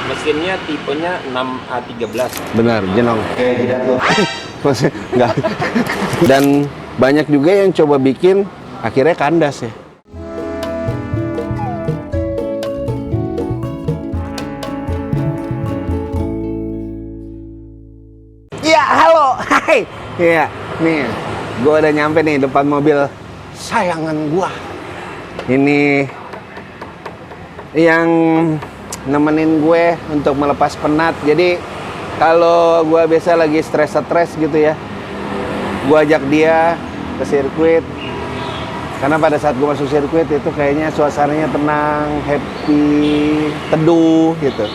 Mesinnya tipenya 6A13. Benar, jenong. Maksudnya enggak. Dan banyak juga yang coba bikin akhirnya kandas ya. Ya, halo. Hai. Iya, nih. Gua udah nyampe nih depan mobil sayangan gua. Ini yang nemenin gue untuk melepas penat. Jadi kalau gue biasa lagi stres gitu ya, gue ajak dia ke sirkuit. Karena pada saat gue masuk sirkuit itu kayaknya suasananya tenang, happy, teduh gitu.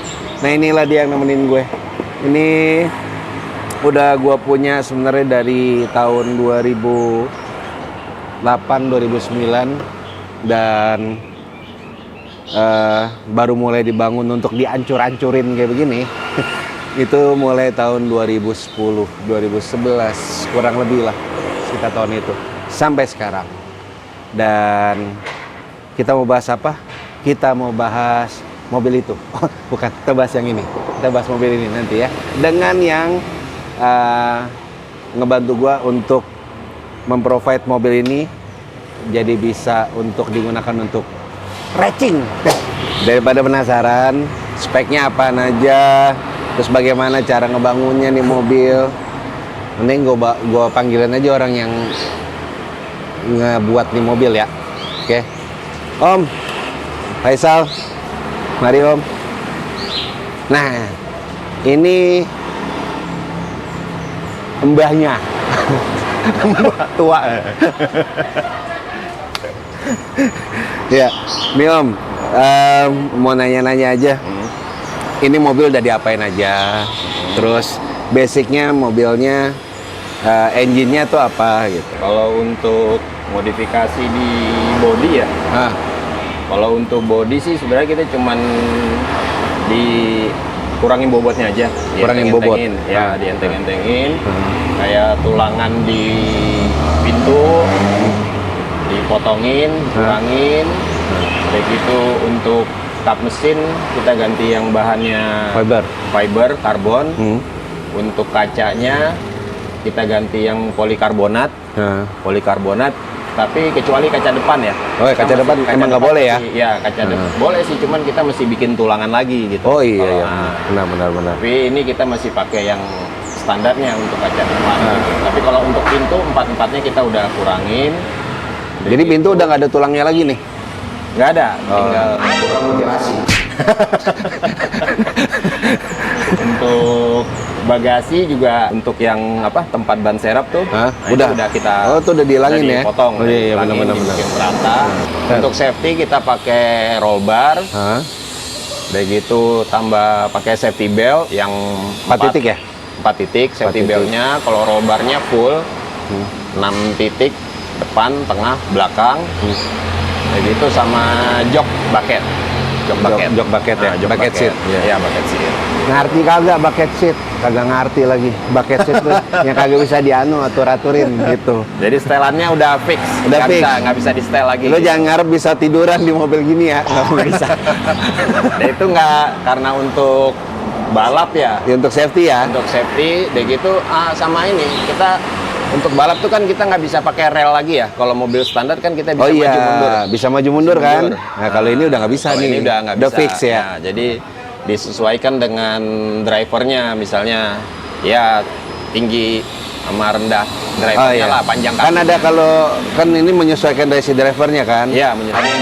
Nah inilah dia yang nemenin gue. Ini udah gue punya sebenarnya dari tahun 2008-2009 dan baru mulai dibangun untuk dihancur-hancurin kayak begini. Itu mulai tahun 2010, 2011 kurang lebih lah sekitar tahun itu sampai sekarang. Dan kita mau bahas apa? Kita mau bahas mobil itu. Oh, bukan, kita bahas yang ini. Kita bahas mobil ini nanti ya. Dengan yang ngebantu gua untuk memprovide mobil ini jadi bisa untuk digunakan untuk racing. Daripada penasaran speknya apa aja, terus bagaimana cara ngebangunnya nih mobil, mending gue panggilan aja orang yang ngebuat nih mobil ya. Oke. Om Faisal, mari Om. Nah ini mbahnya mbah tua. Ya, nih Om, mau nanya-nanya aja. Ini mobil udah diapain aja? Terus basicnya mobilnya, engine-nya tuh apa gitu? Kalau untuk modifikasi di body ya, kalau untuk body sih sebenarnya kita cuman dikurangin bobotnya aja, Kurangin bobot? ya, dienteng-entengin, kayak tulangan di pintu dipotongin, kurangin, begitu untuk kap mesin kita ganti yang bahannya fiber karbon. Untuk kacanya kita ganti yang polikarbonat. Polikarbonat, tapi kecuali kaca depan ya. Oh, kaca depan emang nggak boleh ya? Iya, kaca depan boleh sih, cuman kita mesti bikin tulangan lagi gitu. Oh iya, benar. Tapi ini kita masih pakai yang standarnya untuk kaca depan. Gitu. Tapi kalau untuk pintu empat-empatnya kita udah kurangin. Jadi pintu udah nggak ada tulangnya lagi nih? Nggak ada, tinggal kurang ventilasi. Untuk bagasi juga untuk yang tempat ban serep tuh, udah kita tuh udah dihilangin ya, potong, iya benar. dibikin rata. Untuk safety kita pakai roll bar, udah gitu tambah pakai safety belt yang 4 titik ya, 4 titik safety beltnya. Kalau roll barnya full 6 titik, depan, tengah, belakang. Begitu sama jok bucket. Jok bucket ya, bucket seat. Iya, bucket seat. Ngerti kagak bucket seat? Kagak ngerti lagi. Bucket seat tuh yang kagak bisa atur-aturin gitu. Jadi setelannya udah fix. Udah fix. Nggak bisa di setel lagi. Lo jangan ngarep bisa tiduran di mobil gini ya. Nggak bisa. Nah, itu nggak karena untuk balap ya. Untuk safety ya. Untuk safety, deh gitu. Sama ini kita untuk balap tuh kan kita nggak bisa pakai rel lagi ya. Kalau mobil standar kan kita bisa maju mundur. Bisa maju mundur kan. Nah kalau ini udah nggak bisa nih. Ini udah nggak bisa. Fix ya. Nah, jadi disesuaikan dengan drivernya, misalnya ya tinggi sama rendah drivernya lah, panjang kaki. Kan ada kalau kan ini menyesuaikan dari si drivernya kan. Iya, menyesuaikan.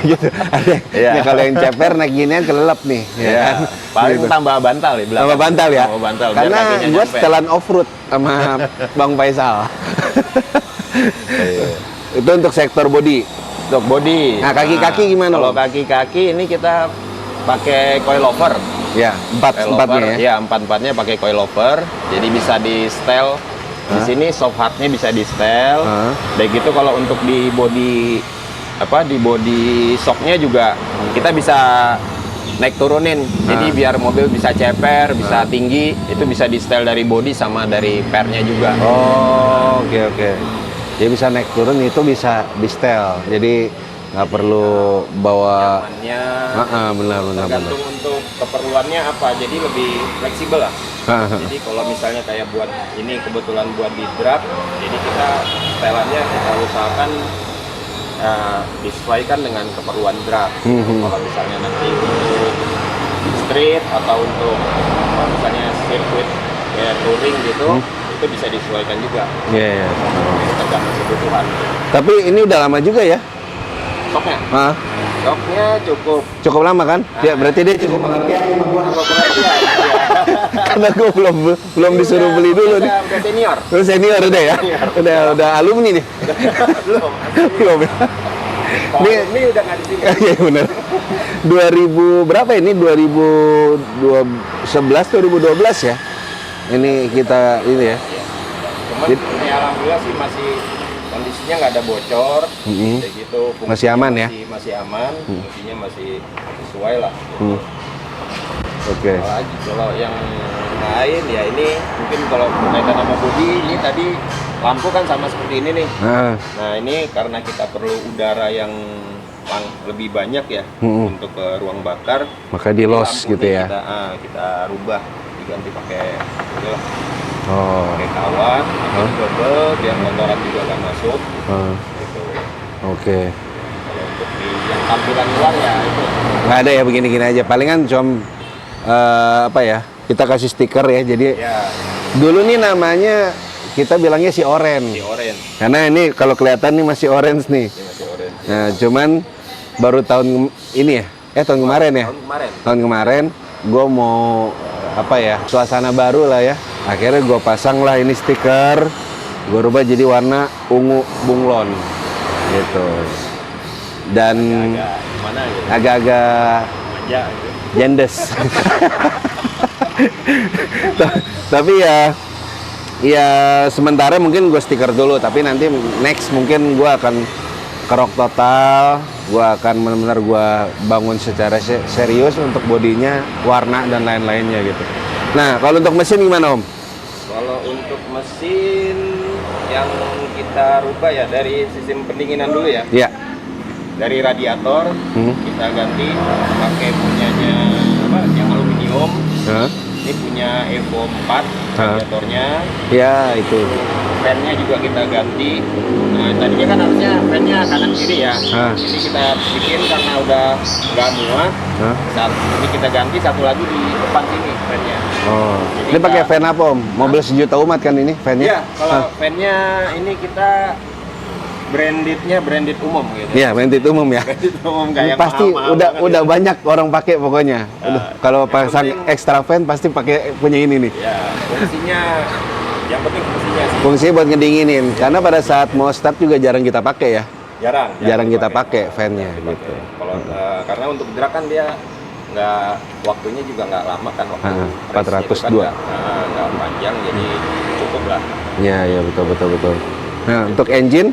Gitu. Ya kalau yang ceper naik ginian kelelep nih. Ya kan? Paling gitu. Tambah bantal ya. Tambah bantal ya. Tambah bantal. Karena gue setelan off-road sama Bang Faisal. Itu untuk sektor body. Untuk body. Nah kaki-kaki gimana? Kalau kaki-kaki ini kita pakai coilover. Ya, empatnya ya. Ya, empatnya pakai coilover. Jadi bisa di setel. Di sini soft hardnya bisa di setel. Dan gitu kalau untuk di body di body shocknya juga kita bisa naik turunin. Jadi biar mobil bisa ceper, bisa tinggi, itu bisa di setel dari body sama dari pernya juga. Oh, oke. Jadi bisa naik turun itu bisa di setel. Jadi nggak perlu bawa. Nyamannya. Benar. Tergantung untuk keperluannya apa, jadi lebih fleksibel lah. Jadi kalau misalnya kayak buat ini kebetulan buat di drag, jadi kita setelannya kita usahakan disesuaikan dengan keperluan drag. Kalau misalnya nanti untuk street atau untuk misalnya sirkuit kayak touring gitu, itu bisa disesuaikan juga. Iya. Tergantung kebutuhan. Tapi ini udah lama juga ya? Stoknya? Hah? Stoknya cukup Lama kan? Ya berarti dia cukup pengertian sama gua. pengertian. Karena gua belum disuruh beli dulu nih. Udah senior. Lu senior udah ya? Udah alumni nih. Belum ya? Ini udah nggak di sini. Iya benar. 2000 berapa ini? 2011 2012 ya? Ini kita ini ya. Cuman ini alhamdulillah sih masih kondisinya nggak ada bocor, kayak gitu. Masih aman ya? Masih aman, fungsinya masih sesuai lah. Oke. Kalau yang lain ya ini mungkin kalau berkaitan sama bodi, ini tadi lampu kan sama seperti ini nih. Nah ini karena kita perlu udara yang lebih banyak ya untuk ke ruang bakar, maka di los gitu ya. Kita rubah, diganti pakai ini lah. Pakai kawan, double biar kotoran juga nggak masuk. Gitu. Oke. Kalau untuk yang tampilan luar ya itu Nggak ada ya begini-gini aja. Palingan cuma apa ya? Kita kasih stiker ya. Jadi dulu nih namanya kita bilangnya si orange. Karena ini kalau kelihatan nih masih orange nih. masih orange. Nah, cuman baru tahun ini ya? Tahun kemarin ya? Tahun kemarin gue mau apa ya? Suasana baru lah ya. Akhirnya gue pasang lah ini stiker. Gue rubah jadi warna ungu bunglon gitu. Dan agak-agak jendes. Tapi ya sementara mungkin gue stiker dulu, tapi nanti next mungkin gue akan kerok total, gue akan benar-benar gue bangun secara serius untuk bodinya, warna dan lain-lainnya gitu. Nah kalau untuk mesin gimana Om? Kalau untuk mesin yang kita rubah ya dari sistem pendinginan dulu ya. Iya. Dari radiator kita ganti pakai punyanya apa? Yang aluminium. Ini punya Evo 4 radiatornya. Ya itu. Fan-nya juga kita ganti. Nah tadinya kan harusnya fan-nya kanan kiri ya. Ini kita bikin karena udah nggak muat. Saat ini kita ganti satu lagi di depan sini fan-nya. Jadi ini pakai fan apa Om? Mobil sejuta umat kan ini fan-nya? Iya, kalau fan-nya ini kita branded umum gitu. Iya, branded umum ya. Branded umum kayak pasti udah banyak orang pakai pokoknya. Kalau pasang extra fan pasti pakai punya ini nih. Ya, fungsinya yang penting fungsinya sih. Fungsinya buat ngedinginin. Karena pada saat mau start juga jarang kita pakai ya. Jarang kita pakai fan-nya gitu. Kalau karena untuk gerak kan dia waktunya juga nggak lama kan waktu 402 kan nggak panjang, jadi cukup lah. Iya betul. Nah untuk engine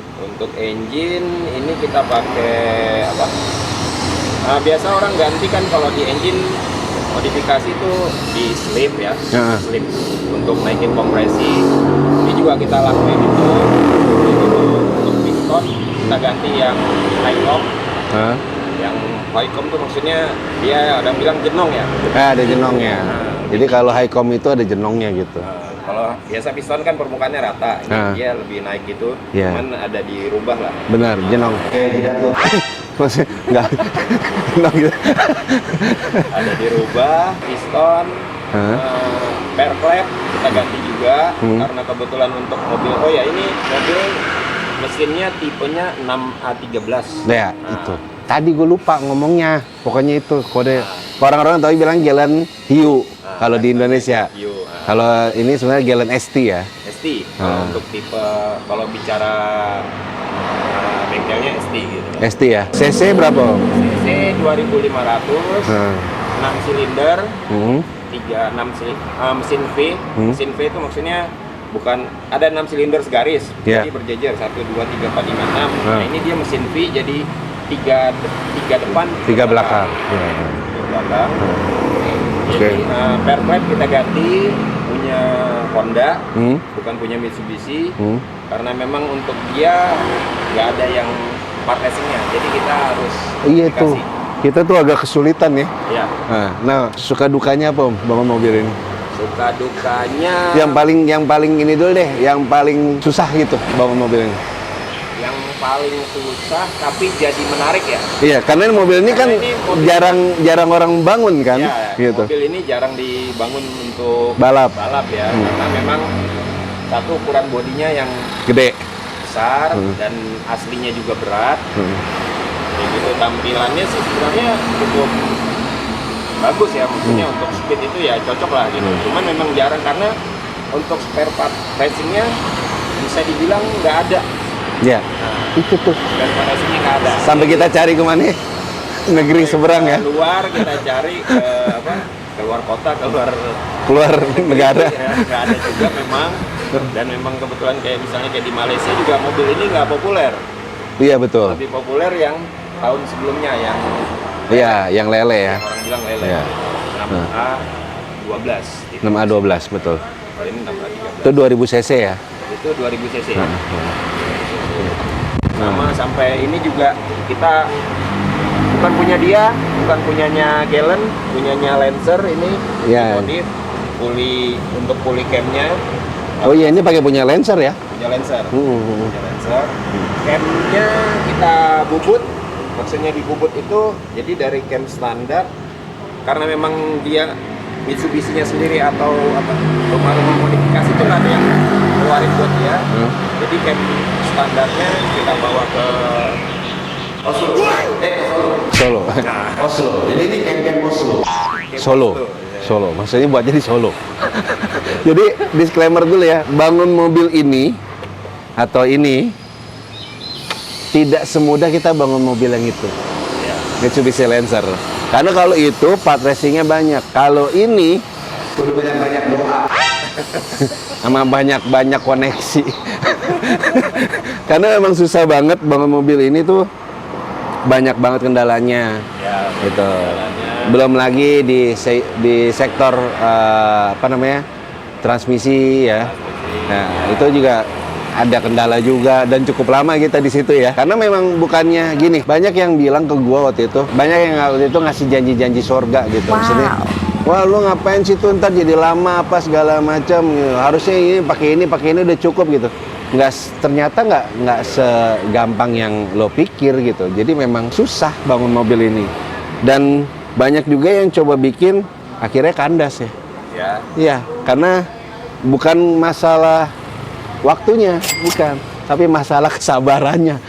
ini kita pakai apa? Biasa orang ganti kan kalau di engine modifikasi itu di slip ya, slip untuk naikin kompresi. Ini juga kita lakuin itu. Untuk piston kita ganti yang Highcom. Yang Highcom tuh maksudnya dia ada bilang jenong ya. Ada jenongnya. Jadi kalau Highcom itu ada jenongnya gitu. Kalau biasa piston kan permukaannya rata, ini dia lebih naik gitu, cuman ada dirubah lah. Benar, jenong. Maksudnya nggak jenong gitu. Ada dirubah, piston, bear clap kita ganti juga, karena kebetulan untuk mobil, ini mobil mesinnya tipenya 6A13. Ya, itu. Tadi gue lupa ngomongnya, pokoknya itu kode. Orang-orang tahu bilang Galen Hiu kalau di Indonesia. Kalau ini sebenarnya Galen ST ya. ST. Kalau untuk tipe, kalau bicara bengkelnya ST gitu. ST ya. CC berapa? CC 2500, 6 silinder, 6 mesin V. Mesin V itu maksudnya bukan ada 6 silinder segaris, jadi berjejer 1, 2, 3, 4, 5, 6. Nah ini dia mesin V jadi 3 depan, 3 belakang. Belakang. Jadi bear clap kita ganti punya Honda, bukan punya Mitsubishi, karena memang untuk dia nggak ada yang part racingnya. Jadi kita harus Iya tuh. modifikasi. Kita tuh agak kesulitan ya. Ya. Nah, suka dukanya apa Om bangun mobil ini? Suka dukanya Yang paling ini dulu deh, yang paling susah gitu bangun mobil ini. yang paling susah tapi jadi menarik ya. Iya, karena mobil ini kan Karena ini mobil- jarang orang bangun kan, Ya, gitu. mobil ini jarang dibangun untuk Balap. ya, karena memang satu ukuran bodinya yang Gede. besar dan aslinya juga berat. Hmm. Kayak gitu, tampilannya sih sebenarnya cukup bagus ya, maksudnya untuk speed itu ya cocok lah gitu. Cuman memang jarang karena untuk spare part racingnya bisa dibilang nggak ada. Ya, Nah, itu tuh. spare part racingnya nggak ada. Sampai kita cari kemana? Negeri seberang ya, Keluar kita cari ke keluar kota, keluar negara. ya, nggak ada juga memang. Dan memang kebetulan kayak misalnya kayak di Malaysia juga mobil ini nggak populer. Iya betul. Lebih populer yang tahun sebelumnya yang Iya, yang lele ya. orang bilang lele. Iya. 6A12. 6A12 betul. Kalau ini 6A13. Itu 2000 cc ya. Itu 2000 cc. Nah. Sama sampai ini juga kita bukan punya dia, bukan punyanya Galen, punyanya Lancer ini. Iya. Modif untuk puli camnya Oh iya, ini pakai punya Lancer ya. punya Lancer. Hmm. Punya Lancer. Camnya kita bubut. Maksudnya dibubut itu jadi dari cam standar karena memang dia Mitsubishi-nya sendiri atau apa rumah-rumah modifikasi itu nggak ada yang keluarin buat dia. Jadi cam standarnya kita bawa ke Oslo. Solo. Oslo. Jadi ini cam Oslo. Solo. Solo. Maksudnya buatnya di Solo. Jadi disclaimer dulu ya, bangun mobil ini atau ini tidak semudah kita bangun mobil yang itu. Mitsubishi Lancer. Karena kalau itu part racingnya banyak. Kalau ini kudu banyak doa. Sama banyak koneksi. Karena memang susah banget bangun mobil ini tuh, banyak banget kendalanya. Ya, Gitu. kendalanya. Belum lagi di sektor apa namanya? Transmisi ya. Nah, itu juga ada kendala juga dan cukup lama kita di situ ya. Karena memang bukannya gini, banyak yang bilang ke gua waktu itu, banyak yang waktu itu ngasih janji-janji surga gitu. Maksudnya, wah lu ngapain sih tuh ntar jadi lama apa segala macam. Harusnya ini pakai ini udah cukup gitu. Ternyata nggak segampang yang lo pikir gitu. Jadi memang susah bangun mobil ini. Dan banyak juga yang coba bikin akhirnya kandas ya. Ya. Iya, karena bukan masalah waktunya, bukan, tapi masalah kesabarannya.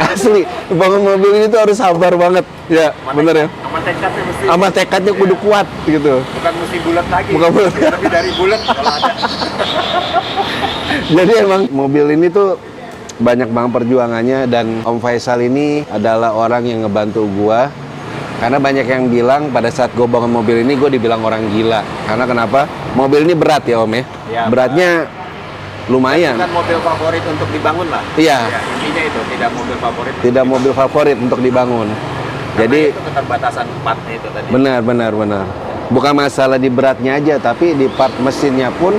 Asli, bangun mobil ini tuh harus sabar banget. Ya, bener ya. Sama tekadnya mesti. Sama tekadnya kudu kuat gitu. Bukan mesti bulat lagi. Bukan bulat. Lebih dari bulat kalau ada. Jadi emang mobil ini tuh banyak banget perjuangannya dan Om Faisal ini adalah orang yang ngebantu gua. Karena banyak yang bilang pada saat gue bangun mobil ini gue dibilang orang gila. Karena kenapa? Mobil ini berat ya Om ya. Ya, beratnya lumayan. Bukan mobil favorit untuk dibangun lah. Iya. Ya, intinya itu tidak mobil favorit. Tidak mobil favorit untuk dibangun. Karena Jadi itu keterbatasan partnya itu tadi. benar. Bukan masalah di beratnya aja, tapi di part mesinnya pun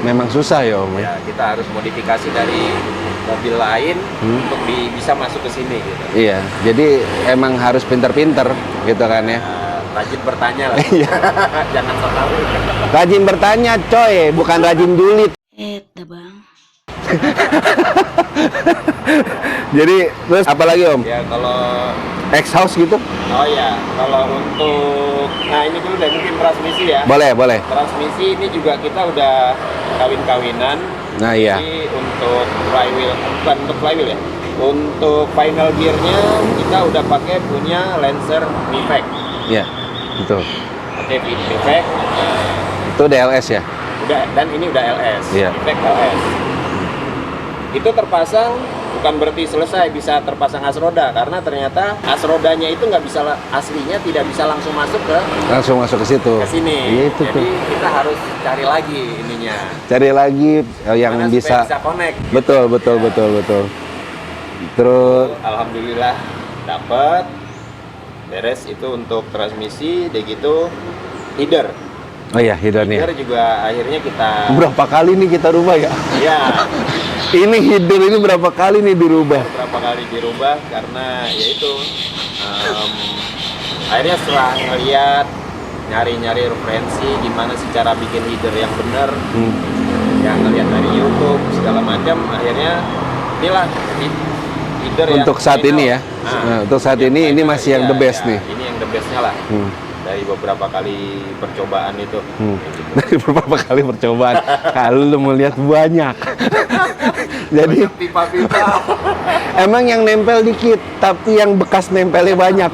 memang susah ya Om. Ya, kita harus modifikasi dari mobil lain untuk bisa masuk ke sini gitu. Iya, jadi emang harus pinter-pinter gitu kan ya. Rajin bertanya lah. Iya. Jangan sok tahu. Rajin bertanya coy, bukan rajin julid. Bang. Jadi terus apa lagi Om? Ya kalau X-House gitu? oh ya, kalau untuk nah ini dulu deh mungkin transmisi ya. Boleh. Transmisi ini juga kita udah kawin-kawinan. Nah iya. Jadi untuk flywheel, bukan untuk flywheel ya. Untuk final gearnya kita udah pakai punya Lancer VFAC. Iya, betul. Oke, VFAC. Itu DLS ya? Udah, dan ini udah LS. Iya. VFAC LS. Itu terpasang bukan berarti selesai bisa terpasang as roda karena ternyata as rodanya itu nggak bisa aslinya tidak bisa langsung masuk Langsung masuk ke situ. ke sini. Iya itu Jadi tuh. kita harus cari lagi ininya. Cari lagi yang Mana bisa. supaya bisa connect. Betul. Terus Alhamdulillah dapat beres itu untuk transmisi, deh gitu header. oh iya, hidrannya. Header juga akhirnya kita Berapa kali nih kita rubah ya? ya Ini header ini berapa kali nih dirubah? berapa kali dirubah karena yaitu akhirnya setelah ngeliat nyari-nyari referensi gimana sih cara bikin header yang benar, yang ngeliat dari YouTube segala macam, akhirnya inilah header untuk yang saat final. ini ya. Nah, untuk saat ini masih yang the best nih. Ini yang the bestnya lah. Dari beberapa kali percobaan itu. Dari beberapa kali percobaan. Kalau lu melihat banyak. Jadi pipa-pipa. emang yang nempel dikit, tapi yang bekas nempelnya banyak.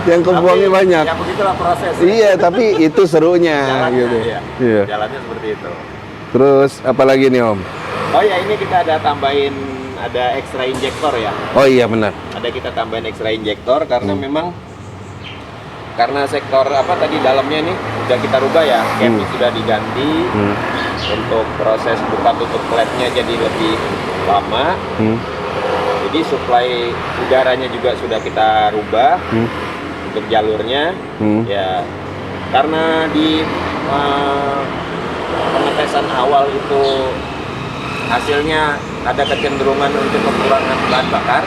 Yang kebuangnya banyak. Ya begitulah proses. Iya, tapi itu serunya Jalannya, gitu. iya. Jalannya seperti itu. Terus apalagi nih Om? Oh ya, ini kita ada tambahin ada extra injektor ya. Oh iya benar. Ada kita tambahin extra injektor karena memang karena sektor apa tadi dalamnya nih udah kita rubah ya, capnya sudah diganti. Untuk proses buka tutup klepnya jadi lebih lama. Jadi suplai udaranya juga sudah kita rubah untuk jalurnya. Ya karena di pengetesan awal itu hasilnya ada kecenderungan untuk kekurangan bahan bakar,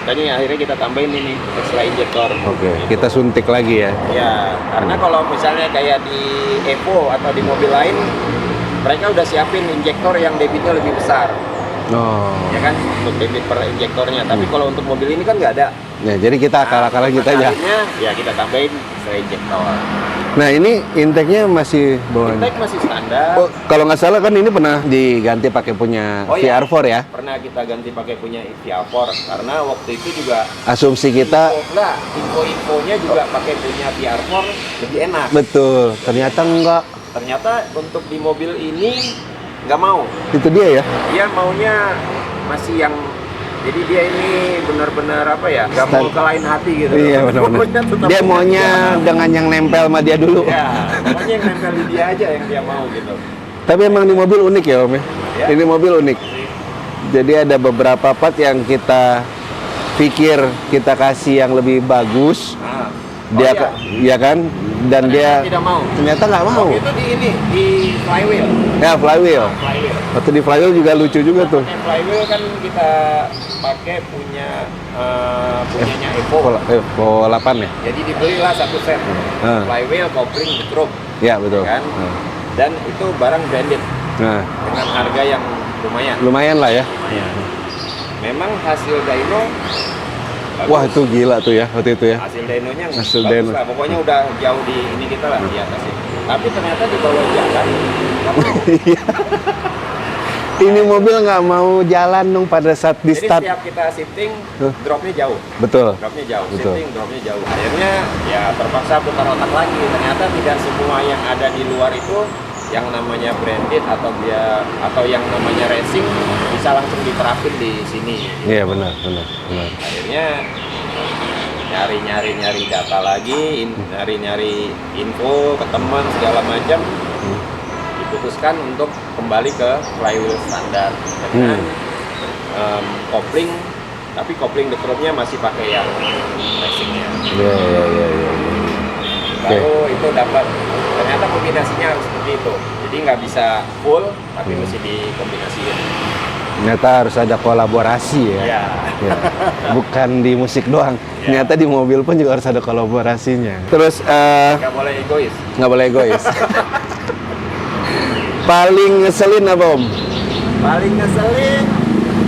makanya akhirnya kita tambahin ini extra injektor. Oke, gitu. kita suntik lagi ya. Ya, karena kalau misalnya kayak di Evo atau di mobil lain, mereka udah siapin injektor yang debitnya lebih besar. Oh. Ya kan, untuk debit per injektornya. Tapi kalau untuk mobil ini kan nggak ada. Nah, jadi kita akal-akalan kita aja. Akhirnya, ya kita tambahin extra injektor. Nah, ini intake-nya masih bawaan. Intake masih standar. Oh, kalau nggak salah kan ini pernah diganti pakai punya VR4 ya? Pernah kita ganti pakai punya VR4 karena waktu itu juga Asumsi kita info-infonya juga pakai punya VR4 lebih enak. betul. Ternyata enggak. Ternyata untuk di mobil ini nggak mau. Itu dia ya? Dia maunya masih yang jadi dia ini benar-benar apa ya? Nggak mau kalahin hati gitu. Iya benar-benar. Dia maunya dengan yang nempel sama dia dulu. Ya, pokoknya yang nempel di dia aja yang dia mau gitu. Tapi emang di mobil unik ya Om ya? Ya. Ini mobil unik. Jadi ada beberapa part yang kita pikir kita kasih yang lebih bagus. Nah, Dia ya kan? Dan ternyata dia tidak mau. ternyata nggak mau. Waktu itu di flywheel. Ya flywheel. Flywheel. Waktu di flywheel juga lucu juga tuh. Pakai flywheel kan kita pakai punyanya Evo. Evo 8 ya? Jadi dibelilah satu set. Flywheel, kopling, drum. Ya betul. Kan? Dan itu barang branded Nah, dengan harga yang lumayan. lumayan lah ya. Lumayan. Memang hasil dyno bagus. Wah itu gila tuh ya waktu itu ya. Hasil dynonya Hasil bagus dyno. lah. Pokoknya udah jauh di ini kita lah di atas ini. Tapi ternyata di bawah jalan nggak mau. Iya. Ini mobil nggak mau jalan dong pada saat di Jadi start. setiap kita shifting, dropnya jauh. Betul. Dropnya jauh, Betul. shifting dropnya jauh. Akhirnya ya terpaksa putar otak lagi. Ternyata tidak semua yang ada di luar itu yang namanya branded atau yang namanya racing bisa langsung diterapin di sini. Iya benar. Akhirnya nyari data lagi, nyari info ke teman segala macam. Diputuskan untuk kembali ke flywheel standar dengan kopling, tapi kopling dekrumnya masih pakai yang racingnya. Iya. Baru itu dapat, ternyata kombinasinya harus seperti itu. Jadi nggak bisa full, tapi mesti dikombinasiin. Ternyata harus ada kolaborasi ya. Ya. Ya. Bukan di musik doang. Ya. Ternyata di mobil pun juga harus ada kolaborasinya. Terus Nggak boleh egois. nggak boleh egois. Paling ngeselin apa Om? Paling ngeselin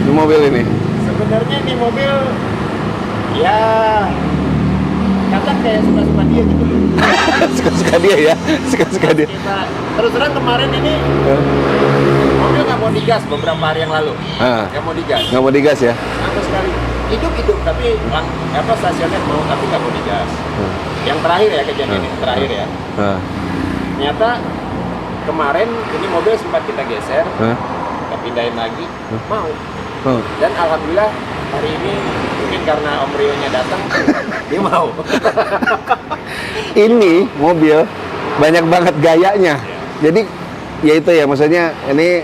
Di mobil ini? sebenarnya di mobil ya kadang kayak suka-suka dia gitu. Suka-suka dia ya? Suka-suka dia. Terus terang kemarin ini mobil nggak mau digas beberapa hari yang lalu. Nggak mau digas. Nggak mau digas ya? Sama sekali. Hidup tapi stasioner mau tapi nggak mau digas. Yang terakhir ya kejadian ini terakhir ya. Ternyata kemarin ini mobil sempat kita geser, kita pindahin lagi, mau. Dan alhamdulillah hari ini mungkin karena Om Rio-nya datang, dia mau. Ini mobil banyak banget gayanya. Jadi ya itu ya maksudnya ini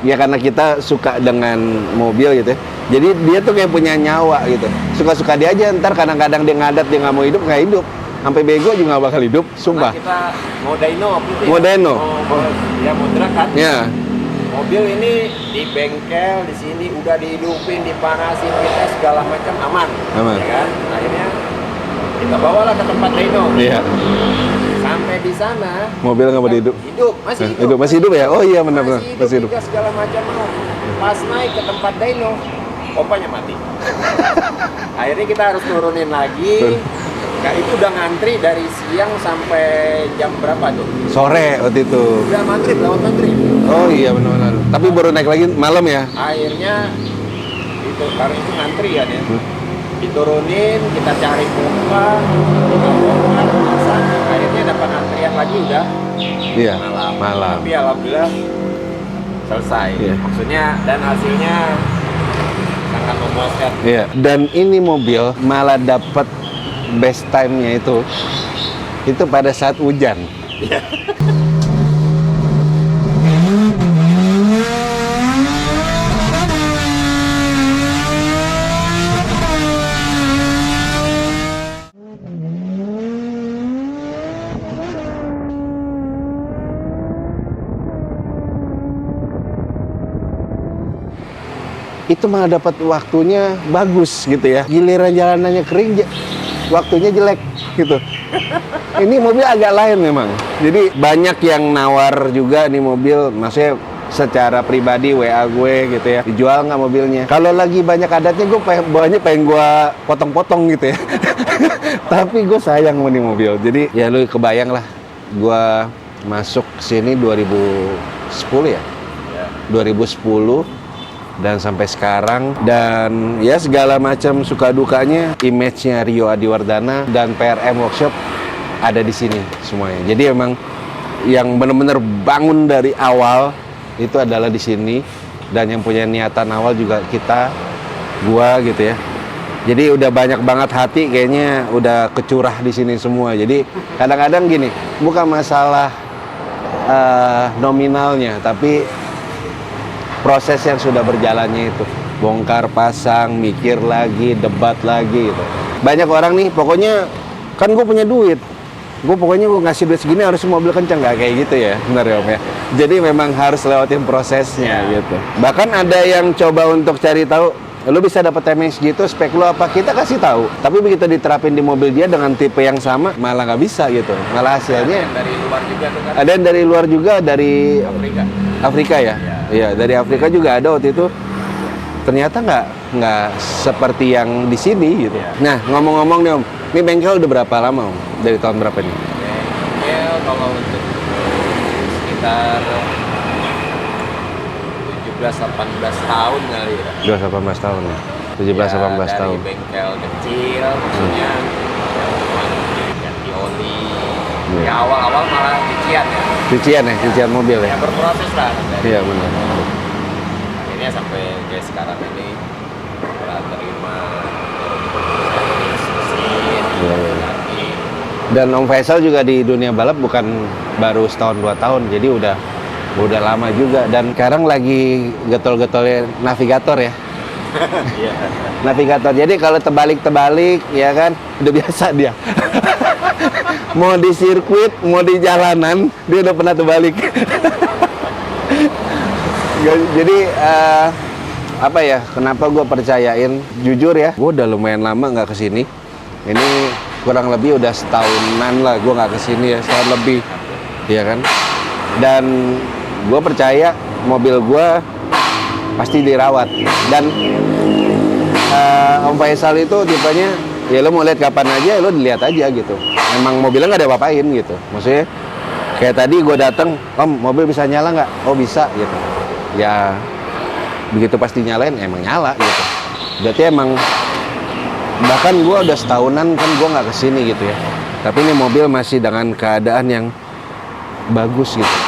ya karena kita suka dengan mobil gitu ya. Jadi dia tuh kayak punya nyawa gitu. Suka-suka dia aja, ntar kadang-kadang dia ngadat, dia nggak mau hidup, nggak hidup. Sampai bego juga nggak bakal hidup, sumpah. Nah, kita mau dyno waktu itu Mau dyno? mau drag kan? Ya. mobil ini di bengkel di sini udah dihidupin, dipanasin, kita segala macam aman. Aman. Ya kan? Akhirnya kita bawalah ke tempat dyno. Iya. Sampai di sana Mobil nggak mau dihidup? hidup, Masih hidup ya? Oh iya benar-benar. Masih hidup. Juga segala macam. Pas naik ke tempat dyno, pompanya mati. Akhirnya kita harus turunin lagi. Kak, itu udah ngantri dari siang sampai jam berapa tuh? Sore waktu itu. Udah maghrib, lewat maghrib. Oh iya benar-benar. Tapi baru naik lagi malam ya? Akhirnya itu karena itu ngantri kan ya. Diturunin, kita cari pompa, kita bongkar, pasang. Akhirnya dapat antrian lagi udah Iya. malam. Tapi alhamdulillah selesai. Iya. Maksudnya dan hasilnya sangat memuaskan. Iya. Dan ini mobil malah dapat best time-nya itu pada saat hujan. Itu malah dapat waktunya bagus gitu ya. Giliran jalanannya kering, waktunya jelek gitu. Ini mobil agak lain memang. Jadi banyak yang nawar juga nih mobil, maksudnya secara pribadi WA gue gitu ya, dijual nggak mobilnya. Kalau lagi banyak adatnya gue pengen gue potong-potong gitu ya. Tapi gue sayang sama nih mobil. Jadi ya lu kebayang lah, gue masuk sini 2010 ya. 2010 dan sampai sekarang, dan ya segala macam suka dukanya, image-nya Rio Adiwardana dan PRM Workshop ada di sini semuanya. Jadi memang yang benar-benar bangun dari awal itu adalah di sini, dan yang punya niatan awal juga gua gitu ya. Jadi udah banyak banget hati kayaknya udah kecurah di sini semua. Jadi kadang-kadang gini, bukan masalah nominalnya, tapi proses yang sudah berjalannya itu, bongkar pasang, mikir lagi, debat lagi gitu. Banyak orang nih pokoknya kan gue punya duit, gue ngasih duit segini harus mobil kencang, nggak kayak gitu ya, benar ya Om ya. Jadi memang harus lewatin prosesnya gitu. Bahkan ada yang coba untuk cari tahu, lu bisa dapat TMX gitu, spek lu apa, kita kasih tahu. Tapi begitu diterapin di mobil dia dengan tipe yang sama, malah nggak bisa gitu. Malah hasilnya Ada yang dari luar juga tuh kan? ada yang dari luar juga, dari Afrika ya. Iya, dari Afrika juga ada waktu itu. Ternyata nggak seperti yang di sini gitu. Nah, ngomong-ngomong nih Om, ini bengkel udah berapa lama Om? Dari tahun berapa nih? bengkel kalau untuk sekitar 17-18 tahun kali ya. 18 tahun ya? 17-18 tahun. Dari bengkel kecil, maksudnya ganti oli. Iya. Ya awal-awal malah cucian ya. Cucian mobil ya? Ya berproses lah. Iya benar. Akhirnya sampai kayak sekarang ini udah terima Iya. Dan Om Faisal juga di dunia balap bukan baru setahun 2 tahun, jadi udah lama juga. Dan sekarang lagi getol-getolnya navigator ya. Iya. Navigator. Jadi kalau terbalik ya kan, udah biasa dia. Mau di sirkuit, mau di jalanan, dia udah pernah terbalik. Jadi apa ya? Kenapa gue percayain? Jujur ya, gue udah lumayan lama nggak kesini. Ini kurang lebih udah setahunan lah gue nggak kesini ya, setahun lebih, ya kan? Dan gue percaya mobil gue pasti dirawat. Dan Om Faisal itu tipenya, ya lo mau lihat kapan aja, lo dilihat aja gitu. Emang mobilnya nggak ada apa-apain gitu. Maksudnya kayak tadi gue dateng, Om mobil bisa nyala nggak? Oh bisa gitu. Ya begitu pasti nyalain, emang nyala gitu. Berarti emang, bahkan gue udah setahunan kan gue nggak kesini gitu ya. Tapi ini mobil masih dengan keadaan yang bagus gitu.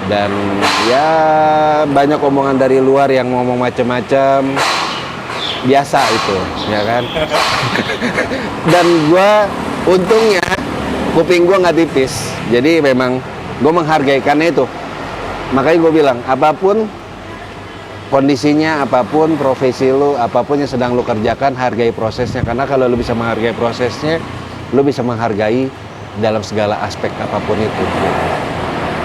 Dan ya banyak omongan dari luar yang ngomong macam-macam, biasa itu, ya kan. Dan gue untungnya kuping gue nggak tipis, jadi memang gue menghargaikannya itu. Makanya gue bilang, apapun kondisinya, apapun profesi lu, apapun yang sedang lu kerjakan, hargai prosesnya. Karena kalau lu bisa menghargai prosesnya, lu bisa menghargai dalam segala aspek apapun itu.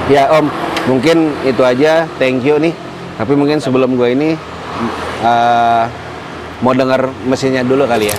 Ya Om, mungkin itu aja, thank you nih. Tapi mungkin sebelum gue ini mau denger mesinnya dulu kali ya.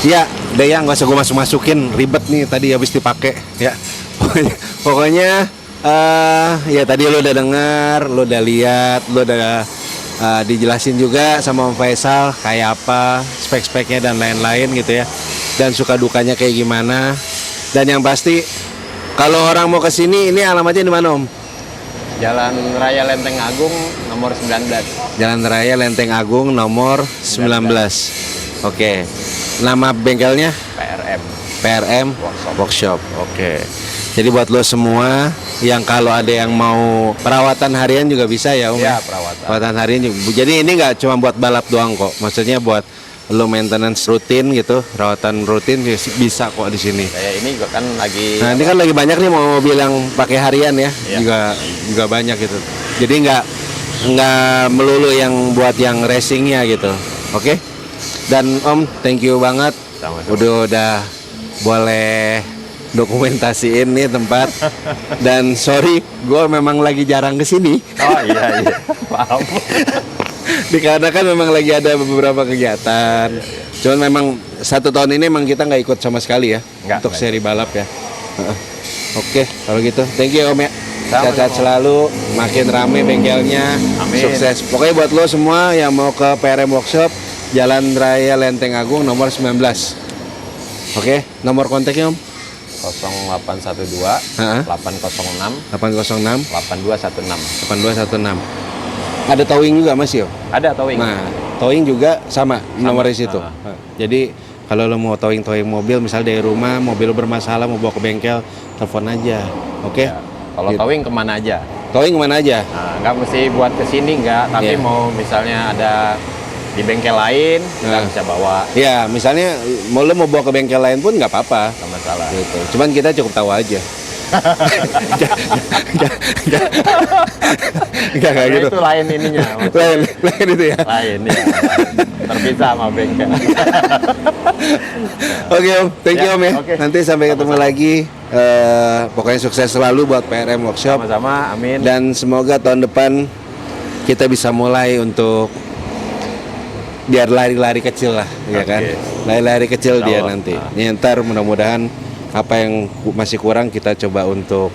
Ya, deh ya, nggak usah gue masukin ribet nih tadi habis dipakai ya. Pokoknya ya tadi lo udah dengar, lo udah lihat, lo udah dijelasin juga sama Om Faisal kayak apa spek-speknya dan lain-lain gitu ya. Dan suka dukanya kayak gimana. Dan yang pasti kalau orang mau kesini ini alamatnya di mana Om? Jalan Raya Lenteng Agung nomor 19. Jalan Raya Lenteng Agung nomor 19. Oke. Nama bengkelnya? PRM Workshop. Oke. Jadi buat lo semua yang kalau ada yang mau perawatan harian juga bisa ya Om? Iya, perawatan. Perawatan harian juga. Jadi ini nggak cuma buat balap doang kok. Maksudnya buat lo maintenance rutin gitu, perawatan rutin bisa kok di sini. Kayak ini juga kan lagi. Nah ini kan lagi banyak nih mau bilang pakai harian ya, Iya. juga banyak gitu. Jadi nggak melulu yang buat yang racingnya gitu. Oke? Dan Om, thank you banget. Sama-sama. Udah boleh dokumentasiin nih tempat. Dan sorry, gue memang lagi jarang kesini. Oh iya, paham. Dikarenakan memang lagi ada beberapa kegiatan. Cuman memang 1 tahun ini memang kita nggak ikut sama sekali ya. Untuk seri balap ya. Oke, kalau gitu, thank you Om ya. Sehat-sehat selalu, makin rame bengkelnya. Amin. Sukses. Pokoknya buat lo semua yang mau ke PRM Workshop, Jalan Raya Lenteng Agung nomor 19. Oke, nomor kontaknya Om? 0812 806 806 8216. 8216. Ada towing juga Mas yo? Ada towing. Nah, towing juga sama nomor di situ. sama. Jadi kalau lo mau towing mobil, misal dari rumah, mobil bermasalah mau bawa ke bengkel, telepon aja. Oke? Ya. Kalau Gitu. towing kemana aja? Towing kemana aja? Nah, nggak mesti buat kesini nggak, tapi Iya. mau misalnya ada di bengkel lain kita Nah. bisa bawa, Ya, misalnya lo mau bawa ke bengkel lain pun nggak apa-apa. nggak masalah. Gitu. Cuman kita cukup tahu aja. Enggak Karena gitu. itu lain ininya, Lain itu ya. lain ya. Terpisah sama bengkel. Oke Om, thank you Ya, Om ya. oke. Nanti sampai ketemu lagi. Pokoknya sukses selalu buat PRM Workshop. Sama-sama, amin. Dan semoga tahun depan kita bisa mulai untuk biar lari-lari kecil lah, ya kan? Lari-lari kecil Insya dia Allah. nanti. Ntar mudah-mudahan apa yang masih kurang kita coba untuk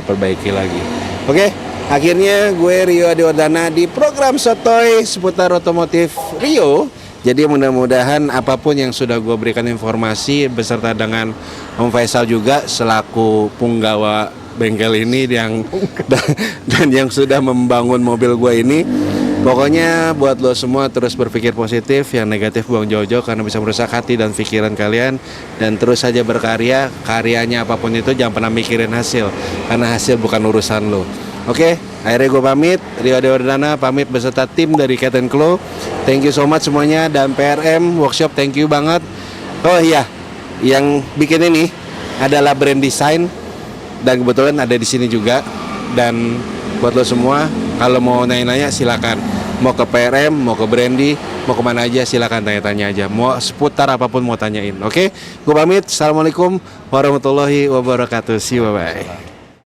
perbaiki lagi. Oke, akhirnya gue Rio Adiwardana di program Sotoy seputar otomotif Rio. Jadi mudah-mudahan apapun yang sudah gue berikan informasi beserta dengan Om Faisal juga selaku punggawa bengkel ini dan yang sudah membangun mobil gue ini. Pokoknya buat lo semua terus berpikir positif, yang negatif buang jauh-jauh karena bisa merusak hati dan pikiran kalian. Dan terus saja berkarya, karyanya apapun itu jangan pernah mikirin hasil, karena hasil bukan urusan lo. Oke, akhirnya gue pamit, Rio Adiwardana pamit beserta tim dari Cat & Claw. Thank you so much semuanya, dan PRM Workshop thank you banget. Oh iya, yang bikin ini adalah brand design dan kebetulan ada di sini juga. Dan buat lo semua, kalau mau nanya-nanya silakan. Mau ke PRM, mau ke Brandy, mau kemana aja silakan tanya-tanya aja. Mau seputar apapun mau tanyain. Oke, gue pamit. Assalamualaikum warahmatullahi wabarakatuh. See you, bye-bye.